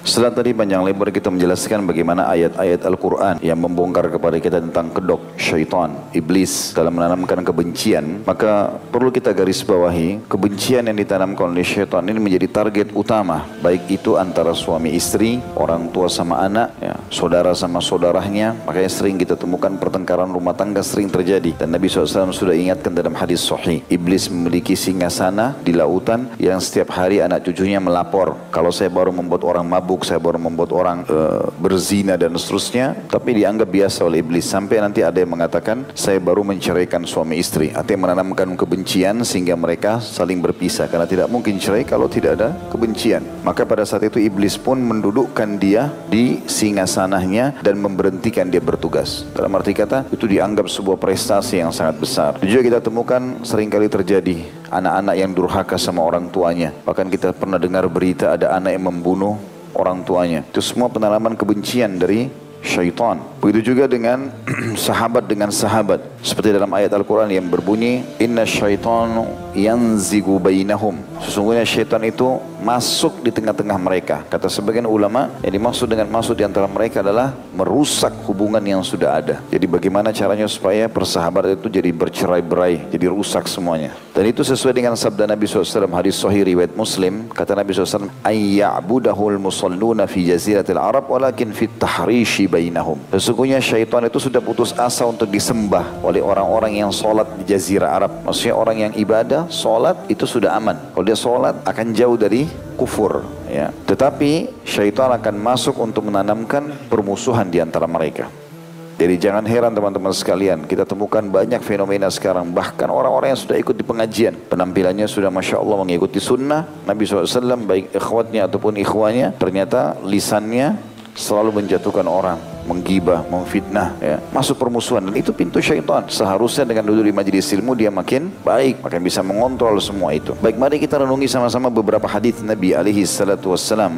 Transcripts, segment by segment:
Setelah tadi panjang lebar kita menjelaskan bagaimana ayat-ayat Al-Quran yang membongkar kepada kita tentang kedok syaitan, iblis dalam menanamkan kebencian, maka perlu kita garis bawahi, kebencian yang ditanamkan oleh syaitan ini menjadi target utama, baik itu antara suami istri, orang tua sama anak, ya, saudara sama saudaranya. Makanya sering kita temukan pertengkaran rumah tangga sering terjadi. Dan Nabi SAW sudah ingatkan dalam hadis sahih, iblis memiliki singgasana di lautan yang setiap hari anak cucunya melapor, kalau saya baru membuat orang mabuk, saya baru membuat orang berzina dan seterusnya, tapi dianggap biasa oleh iblis. Sampai nanti ada yang mengatakan saya baru menceraikan suami istri, artinya menanamkan kebencian sehingga mereka saling berpisah, karena tidak mungkin cerai kalau tidak ada kebencian. Maka pada saat itu iblis pun mendudukkan dia di singgasananya dan memberhentikan dia bertugas. Dalam arti kata itu dianggap sebuah prestasi yang sangat besar. Juga kita temukan seringkali terjadi anak-anak yang durhaka sama orang tuanya. Bahkan kita pernah dengar berita ada anak yang membunuh orang tuanya. Itu semua penanaman kebencian dari syaitan. Begitu juga dengan sahabat dengan sahabat. Seperti dalam ayat Al-Quran yang berbunyi, Inna syaitanu yanzigu bainahum. Sesungguhnya syaitan itu masuk di tengah-tengah mereka. Kata sebagian ulama, yang dimaksud dengan masuk di antara mereka adalah merusak hubungan yang sudah ada. Jadi bagaimana caranya supaya persahabatan itu jadi bercerai-berai, jadi rusak semuanya. Dan itu sesuai dengan sabda Nabi SAW, hadis sahih riwayat Muslim. Kata Nabi SAW, ayya'budahul musalluna fi jaziratil Arab walakin fit tahrishi bainahum. Sesungguhnya syaitan itu sudah putus asa untuk disembah oleh orang-orang yang sholat di jazirah Arab. Maksudnya orang yang ibadah, sholat itu sudah aman. Kalau dia sholat akan jauh dari kufur, ya. Tetapi syaitan akan masuk untuk menanamkan permusuhan di antara mereka. Jadi jangan heran teman-teman sekalian, kita temukan banyak fenomena sekarang. Bahkan orang-orang yang sudah ikut di pengajian, penampilannya sudah Masya Allah mengikuti sunnah Nabi SAW, baik ikhwatnya ataupun ikhwanya, ternyata lisannya selalu menjatuhkan orang, menggibah, memfitnah, ya. Masuk permusuhan, dan itu pintu syaitan. Seharusnya dengan duduk di majelis ilmu dia makin baik, makin bisa mengontrol semua itu. Baik, mari kita renungi sama-sama beberapa hadis Nabi alaihi salatu wassalam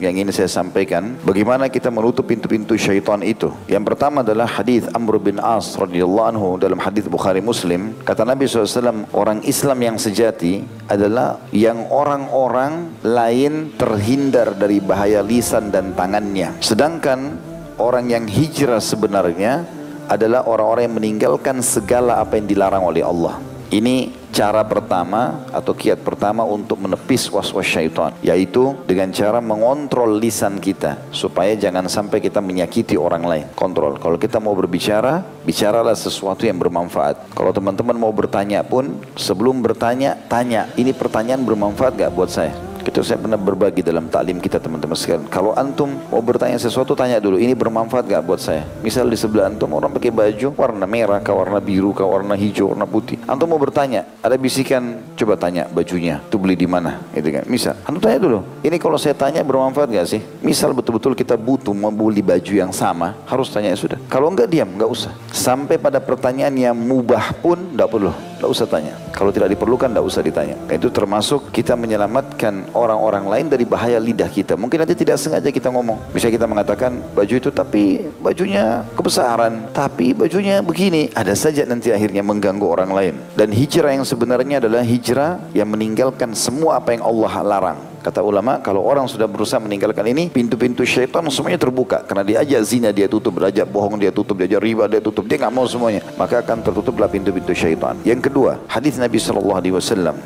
yang ingin saya sampaikan, bagaimana kita menutup pintu-pintu syaitan itu. Yang pertama adalah hadis Amr bin As radhiyallahu anhu dalam hadis Bukhari Muslim. Kata Nabi SAW, orang Islam yang sejati adalah yang orang-orang lain terhindar dari bahaya lisan dan tangannya. Sedangkan orang yang hijrah sebenarnya adalah orang-orang yang meninggalkan segala apa yang dilarang oleh Allah. Ini cara pertama atau kiat pertama untuk menepis was-was syaitan, yaitu dengan cara mengontrol lisan kita supaya jangan sampai kita menyakiti orang lain. Kontrol. Kalau kita mau berbicara, bicaralah sesuatu yang bermanfaat. Kalau teman-teman mau bertanya pun, sebelum bertanya, tanya, ini pertanyaan bermanfaat gak buat saya? Itu saya pernah berbagi dalam taklim kita teman-teman sekalian. Kalau antum mau bertanya sesuatu, tanya dulu, ini bermanfaat gak buat saya? Misal di sebelah antum orang pakai baju warna merah, kah warna biru, kah warna hijau, warna putih. Antum mau bertanya, ada bisikan, coba tanya bajunya, itu beli di mana? Gitu kan. Misal, antum tanya dulu, ini kalau saya tanya bermanfaat gak sih? Misal betul-betul kita butuh membeli baju yang sama, harus tanya sudah. Kalau enggak diam, enggak usah. Sampai pada pertanyaan yang mubah pun enggak perlu. Tidak usah tanya. Kalau tidak diperlukan, tidak usah ditanya. Itu termasuk kita menyelamatkan orang-orang lain dari bahaya lidah kita. Mungkin nanti tidak sengaja kita ngomong. Bisa kita mengatakan baju itu, tapi bajunya kebesaran, tapi bajunya begini. Ada saja nanti akhirnya mengganggu orang lain. Dan hijrah yang sebenarnya adalah hijrah yang meninggalkan semua apa yang Allah larang. Kata ulama, kalau orang sudah berusaha meninggalkan ini, pintu-pintu syaitan semuanya terbuka. Karena diajak zina dia tutup, diajak bohong dia tutup, diajak riba dia tutup, dia nggak mau semuanya. Maka akan tertutuplah pintu-pintu syaitan. Yang kedua, hadis Nabi SAW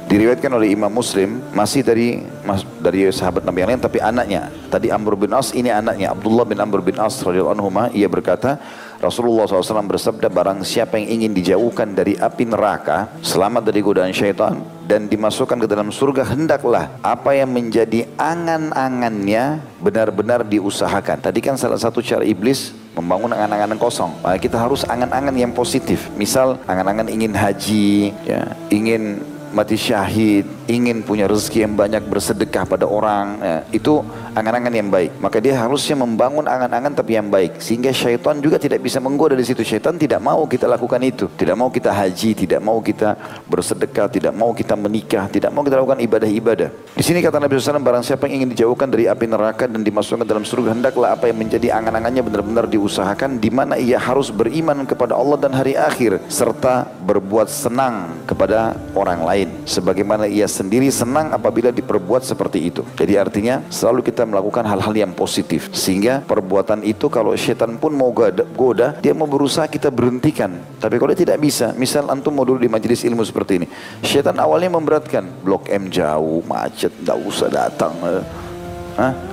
diriwayatkan oleh Imam Muslim, masih dari sahabat Nabi yang lain, tapi anaknya. Tadi Amr bin As, ini anaknya Abdullah bin Amr bin As radhiyallahu anhu, ia berkata, Rasulullah SAW bersabda, barang siapa yang ingin dijauhkan dari api neraka, selamat dari godaan syaitan, dan dimasukkan ke dalam surga, hendaklah apa yang menjadi angan-angannya benar-benar diusahakan. Tadi kan salah satu cara iblis membangun angan-angan kosong. Maka kita harus angan-angan yang positif. Misal angan-angan ingin haji, ya, ingin mati syahid, ingin punya rezeki yang banyak, bersedekah pada orang, ya, itu angan-angan yang baik. Maka dia harusnya membangun angan-angan tapi yang baik, sehingga syaitan juga tidak bisa menggoda di situ. Syaitan tidak mau kita lakukan itu, tidak mau kita haji, tidak mau kita bersedekah, tidak mau kita menikah, tidak mau kita lakukan ibadah-ibadah. Di sini kata Nabi SAW, barang siapa yang ingin dijauhkan dari api neraka dan dimasukkan dalam surga, hendaklah apa yang menjadi angan-angannya benar-benar diusahakan, di mana ia harus beriman kepada Allah dan hari akhir, serta berbuat senang kepada orang lain, sebagaimana ia sendiri senang apabila diperbuat seperti itu. Jadi artinya selalu kita melakukan hal-hal yang positif, sehingga perbuatan itu kalau syaitan pun mau goda, dia mau berusaha kita berhentikan. Tapi kalau tidak bisa, misal antum mau duduk di majelis ilmu seperti ini, syaitan awalnya memberatkan, Blok M jauh, macet, tidak usah datang.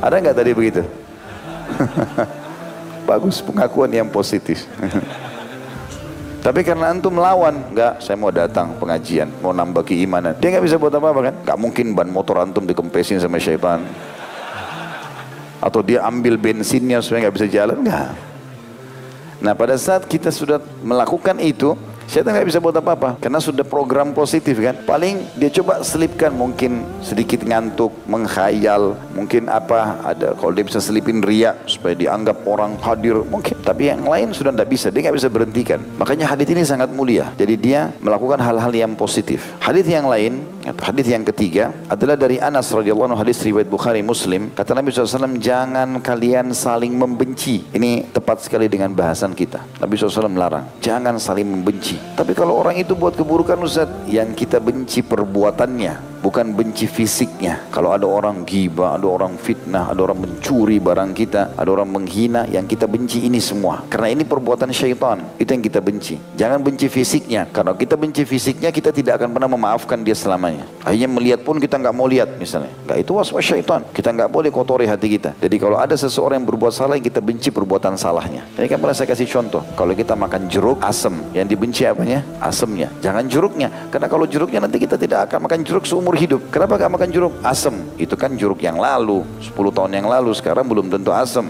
Ada nggak tadi begitu? Bagus, pengakuan yang positif. Tapi karena antum melawan, enggak, saya mau datang pengajian, mau nambah keimanan. Dia nggak bisa buat apa-apa kan? Nggak mungkin ban motor antum dikempesin sama syaitan. Atau dia ambil bensinnya supaya nggak bisa jalan, enggak. Nah pada saat kita sudah melakukan itu, syaitan nggak bisa buat apa-apa, karena sudah program positif kan. Paling dia coba selipkan mungkin sedikit ngantuk, menghayal, mungkin apa, ada kalau dia bisa selipin riak supaya dianggap orang hadir mungkin. Tapi yang lain sudah tidak bisa, dia nggak bisa berhentikan. Makanya hadis ini sangat mulia. Jadi dia melakukan hal-hal yang positif. Hadis yang lain, hadis yang ketiga adalah dari Anas radhiyallahu anhu, hadis riwayat Bukhari Muslim. Kata Nabi SAW, jangan kalian saling membenci. Ini tepat sekali dengan bahasan kita. Nabi SAW melarang, jangan saling membenci. Tapi kalau orang itu buat keburukan Ustaz, yang kita benci perbuatannya, bukan benci fisiknya. Kalau ada orang ghibah, ada orang fitnah, ada orang mencuri barang kita, ada orang menghina, yang kita benci ini semua. Karena ini perbuatan syaitan, itu yang kita benci. Jangan benci fisiknya. Kalau kita benci fisiknya, kita tidak akan pernah memaafkan dia selamanya. Akhirnya melihat pun kita nggak mau lihat misalnya. Nggak, itu waswas syaitan. Kita nggak boleh kotori hati kita. Jadi kalau ada seseorang yang berbuat salah, yang kita benci perbuatan salahnya. Ini kan pernah saya kasih contoh. Kalau kita makan jeruk asam, yang dibenci apanya? Asamnya. Jangan jeruknya. Karena kalau jeruknya nanti kita tidak akan makan jeruk seumur hidup. Kenapa gak makan jeruk? Asam. Itu kan jeruk yang lalu, 10 tahun yang lalu, sekarang belum tentu asam.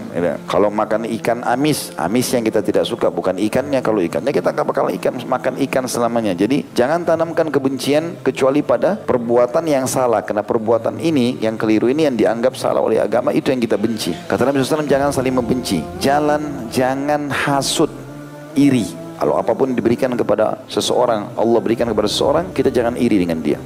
Kalau makan ikan amis, amis yang kita tidak suka bukan ikannya. Kalau ikannya kita gak bakal makan ikan selamanya. Jadi jangan tanamkan kebencian kecuali pada perbuatan yang salah. Karena perbuatan ini yang keliru ini yang dianggap salah oleh agama, itu yang kita benci. Kata Nabi SAW, jangan saling membenci. Jangan hasut, iri. Kalau apapun diberikan kepada seseorang, Allah berikan kepada seseorang, kita jangan iri dengan dia.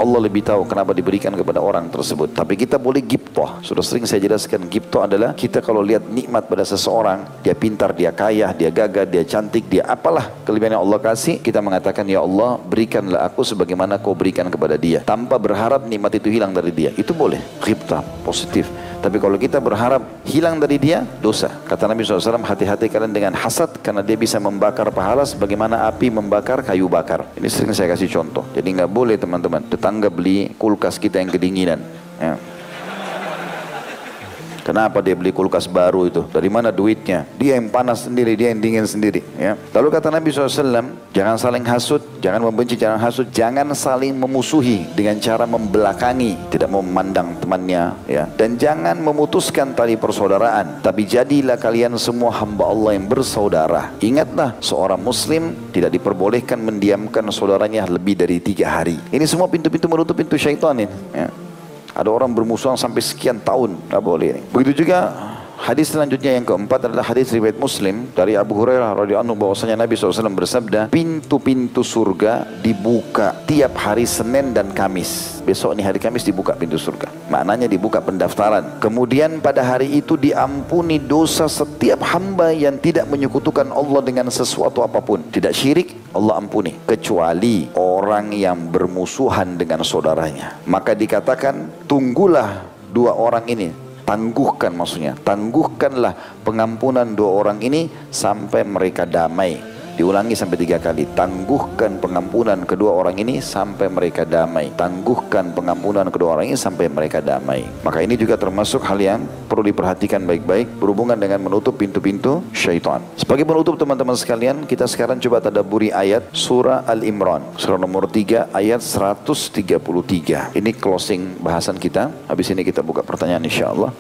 Allah lebih tahu kenapa diberikan kepada orang tersebut. Tapi kita boleh ghibthah. Sudah sering saya jelaskan, ghibthah adalah kita kalau lihat nikmat pada seseorang, dia pintar, dia kaya, dia gagah, dia cantik, dia apalah kelebihan yang Allah kasih, kita mengatakan, ya Allah berikanlah aku sebagaimana kau berikan kepada dia, tanpa berharap nikmat itu hilang dari dia. Itu boleh, ghibthah, positif. Tapi kalau kita berharap hilang dari dia, dosa. Kata Nabi SAW, hati-hati kalian dengan hasad, karena dia bisa membakar pahala sebagaimana api membakar kayu bakar. Ini sering saya kasih contoh. Jadi nggak boleh teman-teman, tetangga beli kulkas kita yang kedinginan. Ya. Kenapa dia beli kulkas baru itu? Dari mana duitnya? Dia yang panas sendiri, dia yang dingin sendiri. Ya. Lalu kata Nabi SAW, jangan saling hasut, jangan membenci, jangan hasut, jangan saling memusuhi dengan cara membelakangi, tidak mau memandang temannya, ya. Dan jangan memutuskan tali persaudaraan. Tapi jadilah kalian semua hamba Allah yang bersaudara. Ingatlah, seorang muslim tidak diperbolehkan mendiamkan saudaranya lebih dari 3 hari. Ini semua pintu-pintu menutup pintu syaitan ini. Ya. Ada orang bermusuhan sampai sekian tahun, nggak boleh ini. Begitu juga hadis selanjutnya yang keempat adalah hadis riwayat Muslim dari Abu Hurairah radhiyallahu anhu, bahwasanya Nabi SAW bersabda, pintu-pintu surga dibuka tiap hari Senin dan Kamis. Besok nih hari Kamis dibuka pintu surga. Maknanya dibuka pendaftaran. Kemudian pada hari itu diampuni dosa setiap hamba yang tidak menyekutukan Allah dengan sesuatu apapun. Tidak syirik, Allah ampuni. Kecuali orang yang bermusuhan dengan saudaranya. Maka dikatakan, tunggulah 2 orang ini. Tangguhkan maksudnya. Tangguhkanlah pengampunan 2 orang ini sampai mereka damai. Diulangi sampai 3 kali. Tangguhkan pengampunan kedua orang ini sampai mereka damai. Tangguhkan pengampunan kedua orang ini sampai mereka damai. Maka ini juga termasuk hal yang perlu diperhatikan baik-baik berhubungan dengan menutup pintu-pintu syaitan. Sebagai penutup teman-teman sekalian, kita sekarang coba tadabburi ayat surah Al-Imran, surah nomor 3 ayat 133. Ini closing bahasan kita. Habis ini kita buka pertanyaan insyaAllah.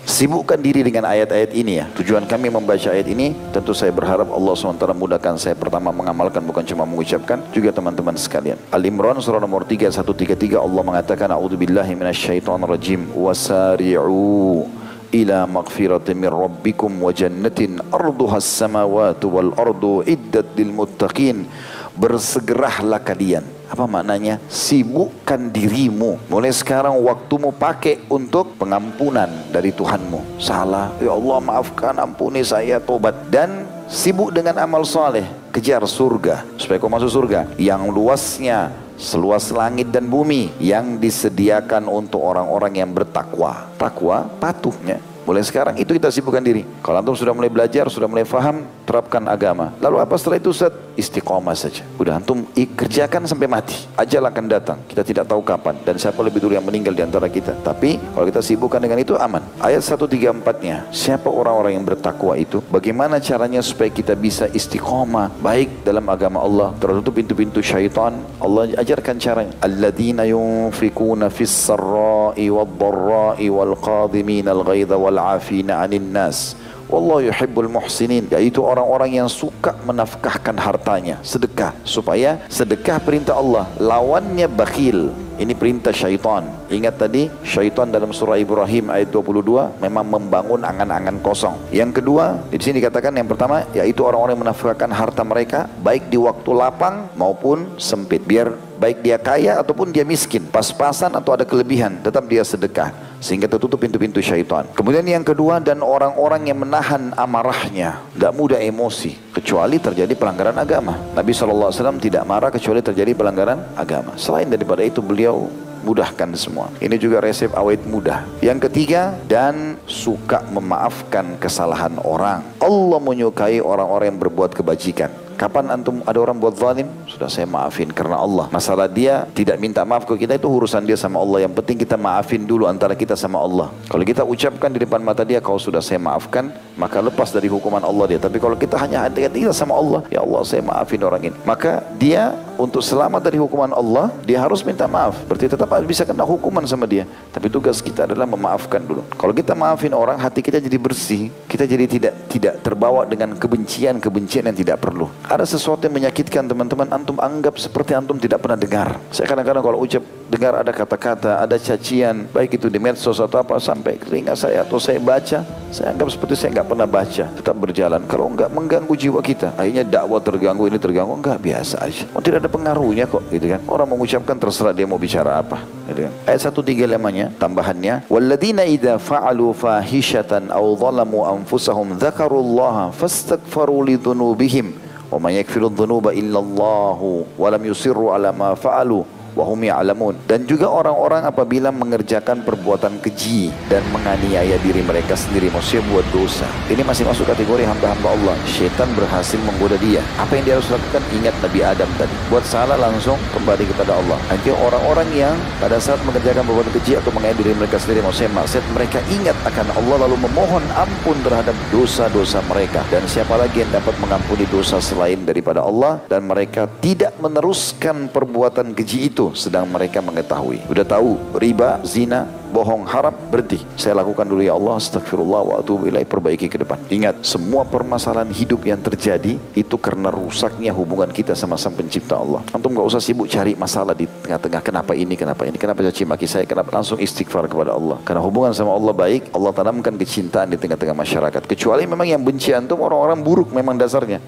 Sibukkan diri dengan ayat-ayat ini ya. Tujuan kami membaca ayat ini, tentu saya berharap Allah SWT mudahkan saya pertama mengamalkan, bukan cuma mengucapkan, juga teman-teman sekalian. Al-Imran surah nomor 3 133, Allah mengatakan, a'udzubillahi minasyaitonirrajim, wasari'u ila maghfiratin min rabbikum wa jannatin arduhas samawati wal ardu iddat lil muttaqin. Bersegeralah kalian. Apa maknanya? Sibukkan dirimu. Mulai sekarang waktumu pakai untuk pengampunan dari Tuhanmu. Salah, ya Allah maafkan, ampuni saya, tobat. Dan sibuk dengan amal soleh. Kejar surga, supaya kau masuk surga yang luasnya seluas langit dan bumi yang disediakan untuk orang-orang yang bertakwa. Takwa, patuhnya. Mulai sekarang itu kita sibukkan diri. Kalau antum sudah mulai belajar, sudah mulai faham, terapkan agama. Lalu apa setelah itu Ustaz? Istiqomah saja. Udah antum kerjakan sampai mati. Ajal akan datang. Kita tidak tahu kapan dan siapa lebih dulu yang meninggal di antara kita. Tapi kalau kita sibukkan dengan itu aman. Ayat 134-nya, siapa orang-orang yang bertakwa itu? Bagaimana caranya supaya kita bisa istiqomah baik dalam agama Allah, tertutup pintu-pintu syaitan? Allah ajarkan caranya. Alladzina yunfikuna fis sarra'i wad-dharra'i wal qadhimina al-ghaidha wal 'afina 'anil nas. Wallahu yuhibbul muhsinin, yaitu orang-orang yang suka menafkahkan hartanya, sedekah. Supaya sedekah perintah Allah, lawannya bakhil. Ini perintah syaitan. Ingat tadi syaitan dalam surah Ibrahim ayat 22 memang membangun angan-angan kosong. Yang kedua, di sini dikatakan yang pertama yaitu orang-orang yang menafkahkan harta mereka baik di waktu lapang maupun sempit. Biar baik dia kaya ataupun dia miskin, pas-pasan atau ada kelebihan, tetap dia sedekah sehingga tertutup pintu-pintu syaitan. Kemudian yang kedua, dan orang-orang yang menahan amarahnya, tidak mudah emosi kecuali terjadi pelanggaran agama. Nabi SAW tidak marah kecuali terjadi pelanggaran agama. Selain daripada itu beliau mudahkan semua. Ini juga resep awet mudah. Yang ketiga, dan suka memaafkan kesalahan orang. Allah menyukai orang-orang yang berbuat kebajikan. Kapan antum ada orang buat zalim? Sudah saya maafin karena Allah. Masalah dia tidak minta maaf ke kita itu urusan dia sama Allah. Yang penting kita maafin dulu antara kita sama Allah. Kalau kita ucapkan di depan mata dia, kalau sudah saya maafkan, maka lepas dari hukuman Allah dia. Tapi kalau kita hanya hati-hati sama Allah, ya Allah saya maafin orang ini, maka dia untuk selamat dari hukuman Allah, dia harus minta maaf. Berarti tetap bisa kena hukuman sama dia. Tapi tugas kita adalah memaafkan dulu. Kalau kita maafin orang, hati kita jadi bersih. Kita jadi tidak terbawa dengan kebencian yang tidak perlu. Ada sesuatu yang menyakitkan teman-teman, antum anggap seperti antum tidak pernah dengar. Saya kadang-kadang kalau dengar ada kata-kata, ada cacian, baik itu di medsos atau apa, sampai ke telinga saya atau saya baca, saya anggap seperti saya nggak pernah baca. Tetap berjalan. Kalau nggak mengganggu jiwa kita, akhirnya dakwah terganggu, ini terganggu, nggak, biasa aja. Oh, tidak ada pengaruhnya kok, gitu kan? Orang mengucapkan terserah dia mau bicara apa, gitu kan? Ayat 135-nya, tambahannya, walladzina idza fa'alu fahishatan aw zalamu anfusahum dzakarullaha fastaghfaru lidzunubihim wa may yaghfiru dzunuba illallahu wa lam yusirru ala ma fa'alu wa hum ya'lamun. Dan juga orang-orang apabila mengerjakan perbuatan keji dan menganiaya diri mereka sendiri, maksudnya buat dosa. Ini masih masuk kategori hamba-hamba Allah. Syaitan berhasil menggoda dia. Apa yang dia harus lakukan? Ingat Nabi Adam tadi. Buat salah langsung kembali kepada Allah. Nanti orang-orang yang pada saat mengerjakan perbuatan keji atau menganiaya diri mereka sendiri, maksudnya maksiat, mereka ingat akan Allah lalu memohon ampun terhadap dosa-dosa mereka. Dan siapa lagi yang dapat mengampuni dosa selain daripada Allah? Dan mereka tidak meneruskan perbuatan keji itu sedang mereka mengetahui. Sudah tahu riba, zina, bohong, haram, berhenti. Saya lakukan dulu ya Allah, astagfirullah wa atubu ilaih, perbaiki ke depan. Ingat, semua permasalahan hidup yang terjadi itu karena rusaknya hubungan kita sama Sang Pencipta Allah. Antum gak usah sibuk cari masalah di tengah-tengah, kenapa ini, kenapa caci maki saya, kenapa, langsung istighfar kepada Allah. Karena hubungan sama Allah baik, Allah tanamkan kecintaan di tengah-tengah masyarakat. Kecuali memang yang benci antum orang-orang buruk memang dasarnya.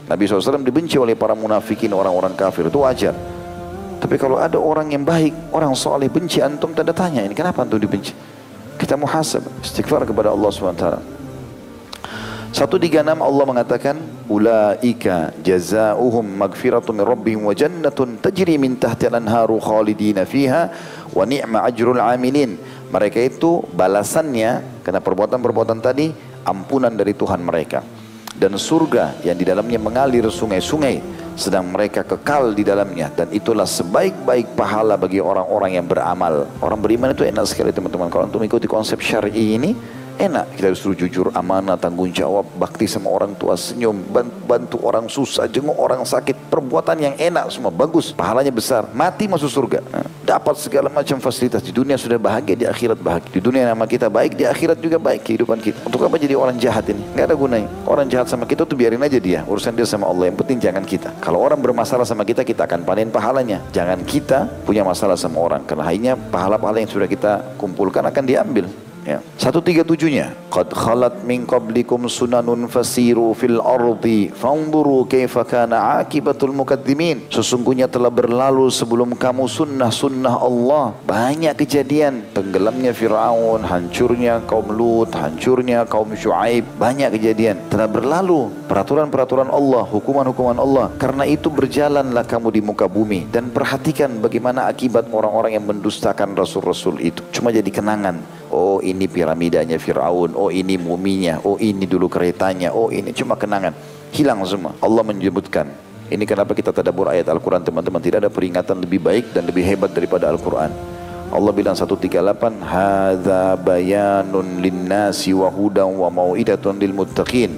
Nabi SAW dibenci oleh para munafikin, orang-orang kafir, itu wajar. Tapi kalau ada orang yang baik, orang soleh benci antum, tanda tanya, ini kenapa antum dibenci? Kita muhasab, istighfar kepada Allah SWT. 136 Allah mengatakan, ulaika jazaohum magfiratun min rabbihim wa jannatun tajri min tahtiha al-anharu khalidina fiha wa ni'ma ajrul amilin. Mereka itu balasannya karena perbuatan-perbuatan tadi, ampunan dari Tuhan mereka. Dan surga yang di dalamnya mengalir sungai-sungai, sedang mereka kekal di dalamnya. Dan itulah sebaik-baik pahala bagi orang-orang yang beramal. Orang beriman itu enak sekali teman-teman. Kalau untuk mengikuti konsep syar'i ini, enak. Kita disuruh jujur, amanah, tanggung jawab, bakti sama orang tua, senyum, bantu orang susah, jenguk orang sakit. Perbuatan yang enak semua, bagus, pahalanya besar. Mati masuk surga, dapat segala macam fasilitas. Di dunia sudah bahagia, di akhirat bahagia. Di dunia nama kita baik, di akhirat juga baik kehidupan kita. Untuk apa jadi orang jahat ini? Nggak ada gunanya. Orang jahat sama kita tuh biarin aja dia, urusan dia sama Allah. Yang penting jangan kita. Kalau orang bermasalah sama kita, kita akan panen pahalanya. Jangan kita punya masalah sama orang, karena akhirnya pahala-pahala yang sudah kita kumpulkan akan diambil. Ya. 137-nya, qad khalat min qablikum sunanun fasiru fil ardi fanzuru kaifa kana akibatul mukadzimin. Sesungguhnya telah berlalu sebelum kamu sunnah-sunnah Allah. Banyak kejadian, tenggelamnya Firaun, hancurnya kaum Lut, hancurnya kaum Syuaib. Banyak kejadian telah berlalu, peraturan-peraturan Allah, hukuman-hukuman Allah. Karena itu berjalanlah kamu di muka bumi dan perhatikan bagaimana akibat orang-orang yang mendustakan rasul-rasul itu. Cuma jadi kenangan. Oh ini piramidanya Fir'aun, oh ini muminya, oh ini dulu keretanya, oh ini cuma kenangan. Hilang semua. Allah menyebutkan. Ini kenapa kita tadabbur ayat Al-Quran teman-teman. Tidak ada peringatan lebih baik dan lebih hebat daripada Al-Quran. Allah bilang 138, hadza bayanun linnasi wa hudan wa mau'idatun lil muttaqin.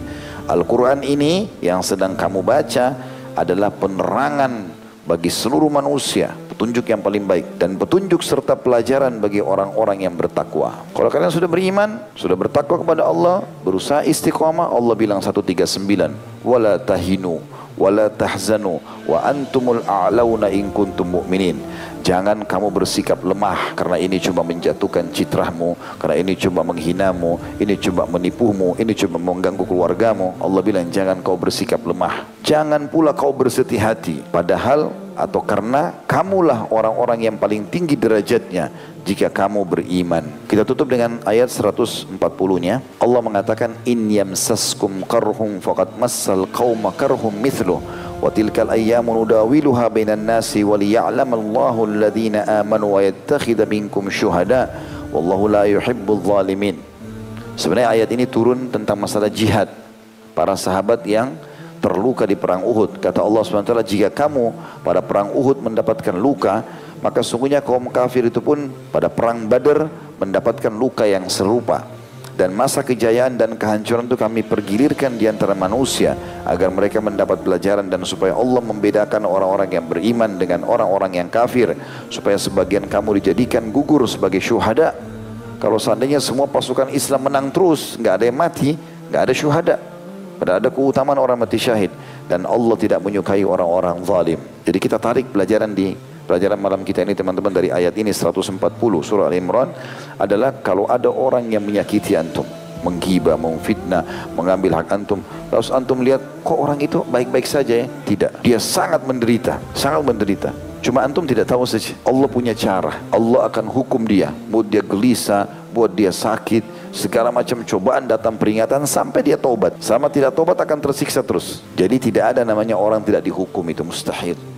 Al-Quran ini yang sedang kamu baca adalah penerangan bagi seluruh manusia, petunjuk yang paling baik dan petunjuk serta pelajaran bagi orang-orang yang bertakwa. Kalau kalian sudah beriman, sudah bertakwa kepada Allah, berusaha istiqamah, Allah bilang 139, wala tahinu wala tahzanu wa antumul a'launa in kuntum mu'minin. Jangan kamu bersikap lemah karena ini cuma menjatuhkan citrahmu, karena ini cuma menghinamu, ini cuma menipumu, ini cuma mengganggu keluargamu. Allah bilang jangan kau bersikap lemah. Jangan pula kau bersedih hati. Padahal atau karena kamulah orang-orang yang paling tinggi derajatnya jika kamu beriman. Kita tutup dengan ayat 140-nya. Allah mengatakan in yamsaskum qarhum faqad massal qauma qarhum mithluh wa tilkal ayyamu nudawiluha bainan nasi wa liya'lamallahu alladhina amanu wa yattakhidha minkum syuhada wallahu la yuhibbul zalimin. Sebenarnya ayat ini turun tentang masalah jihad para sahabat yang terluka di perang Uhud. Kata Allah SWT, jika kamu pada perang Uhud mendapatkan luka, maka sungguhnya kaum kafir itu pun pada perang Badar mendapatkan luka yang serupa. Dan masa kejayaan dan kehancuran itu kami pergilirkan di antara manusia agar mereka mendapat pelajaran dan supaya Allah membedakan orang-orang yang beriman dengan orang-orang yang kafir, supaya sebagian kamu dijadikan gugur sebagai syuhada. Kalau seandainya semua pasukan Islam menang terus, nggak ada yang mati, nggak ada syuhada. Padahal ada keutamaan orang mati syahid. Dan Allah tidak menyukai orang-orang zalim. Jadi kita tarik pelajaran di pelajaran malam kita ini teman-teman dari ayat ini 140 surah Al-Imran adalah kalau ada orang yang menyakiti antum, menggibah, memfitnah, mengambil hak antum, terus antum lihat kok orang itu baik-baik saja ya? Tidak. Dia sangat menderita, sangat menderita. Cuma antum tidak tahu saja. Allah punya cara. Allah akan hukum dia. Buat dia gelisah, buat dia sakit, segala macam cobaan datang peringatan sampai dia tobat. Sama tidak tobat akan tersiksa terus. Jadi tidak ada namanya orang tidak dihukum, itu mustahil.